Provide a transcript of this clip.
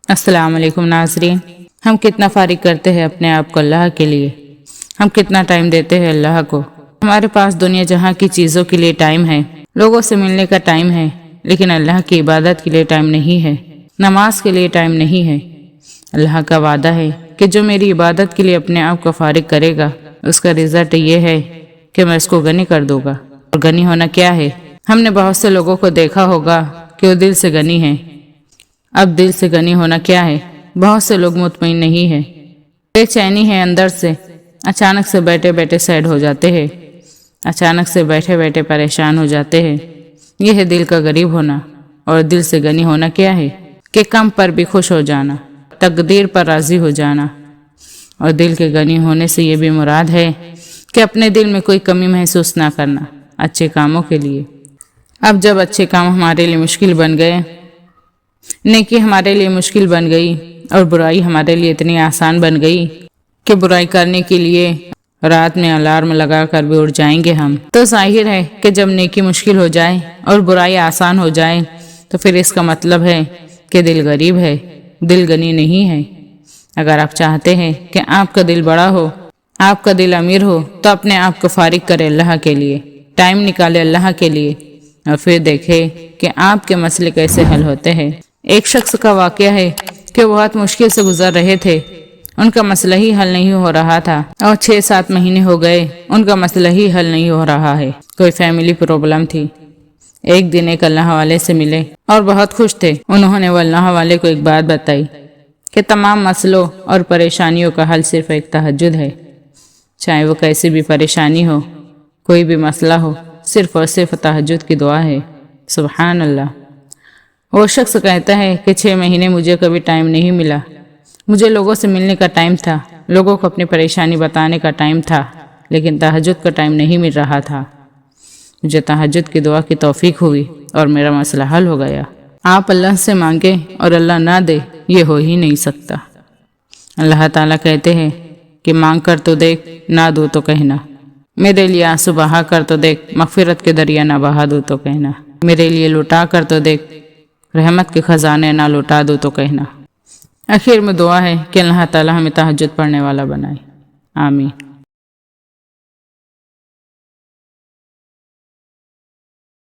السلام علیکم ناظرین، ہم کتنا فارغ کرتے ہیں اپنے آپ کو اللہ کے لیے، ہم کتنا ٹائم دیتے ہیں اللہ کو۔ ہمارے پاس دنیا جہاں کی چیزوں کے لیے ٹائم ہے، لوگوں سے ملنے کا ٹائم ہے، لیکن اللہ کی عبادت کے لیے ٹائم نہیں ہے، نماز کے لیے ٹائم نہیں ہے۔ اللہ کا وعدہ ہے کہ جو میری عبادت کے لیے اپنے آپ کو فارغ کرے گا، اس کا رزلٹ یہ ہے کہ میں اس کو غنی کر دوں گا۔ اور غنی ہونا کیا ہے؟ ہم نے بہت سے لوگوں کو دیکھا ہوگا کہ وہ دل سے غنی ہیں۔ اب دل سے غنی ہونا کیا ہے؟ بہت سے لوگ مطمئن نہیں ہیں، بے چینی ہے اندر سے، اچانک سے بیٹھے بیٹھے سیڈ ہو جاتے ہیں، اچانک سے بیٹھے بیٹھے پریشان ہو جاتے ہیں۔ یہ ہے دل کا غریب ہونا۔ اور دل سے غنی ہونا کیا ہے؟ کہ کم پر بھی خوش ہو جانا، تقدیر پر راضی ہو جانا۔ اور دل کے غنی ہونے سے یہ بھی مراد ہے کہ اپنے دل میں کوئی کمی محسوس نہ کرنا اچھے کاموں کے لیے۔ اب جب اچھے کام ہمارے لیے مشکل بن گئے، نیکی ہمارے لیے مشکل بن گئی اور برائی ہمارے لیے اتنی آسان بن گئی کہ برائی کرنے کے لیے رات میں الارم لگا کر بھی اٹھ جائیں گے ہم، تو ظاہر ہے کہ جب نیکی مشکل ہو جائے اور برائی آسان ہو جائے تو پھر اس کا مطلب ہے کہ دل غریب ہے، دل غنی نہیں ہے۔ اگر آپ چاہتے ہیں کہ آپ کا دل بڑا ہو، آپ کا دل امیر ہو، تو اپنے آپ کو فارغ کرے اللہ کے لیے، ٹائم نکالے اللہ کے لیے، اور پھر دیکھے کہ آپ کے مسئلے کیسے حل ہوتے ہیں۔ ایک شخص کا واقعہ ہے کہ وہ بہت مشکل سے گزر رہے تھے، ان کا مسئلہ ہی حل نہیں ہو رہا تھا، اور 6-7 مہینے ہو گئے ان کا مسئلہ ہی حل نہیں ہو رہا ہے۔ کوئی فیملی پرابلم تھی۔ ایک دن ایک اللہ والے سے ملے اور بہت خوش تھے۔ انہوں نے وہ اللہ والے کو ایک بات بتائی کہ تمام مسئلوں اور پریشانیوں کا حل صرف ایک تہجد ہے۔ چاہے وہ کیسی بھی پریشانی ہو، کوئی بھی مسئلہ ہو، صرف اور صرف تہجد کی دعا ہے۔ سبحان اللہ۔ وہ شخص کہتا ہے کہ 6 مہینے مجھے کبھی ٹائم نہیں ملا، مجھے لوگوں سے ملنے کا ٹائم تھا، لوگوں کو اپنی پریشانی بتانے کا ٹائم تھا، لیکن تہجد کا ٹائم نہیں مل رہا تھا۔ مجھے تہجد کی دعا کی توفیق ہوئی اور میرا مسئلہ حل ہو گیا۔ آپ اللہ سے مانگیں اور اللہ نہ دے، یہ ہو ہی نہیں سکتا۔ اللہ تعالیٰ کہتے ہیں کہ مانگ کر تو دیکھ، نہ دو تو کہنا، میرے لیے آنسو بہا کر تو دیکھ، مغفرت کے دریا نہ بہا دو تو کہنا، میرے لیے لوٹا کر تو دیکھ، رحمت کے خزانے نہ لوٹا دو تو کہنا۔ آخر میں دعا ہے کہ اللہ تعالیٰ ہمیں تہجد پڑھنے والا بنائے۔ آمین۔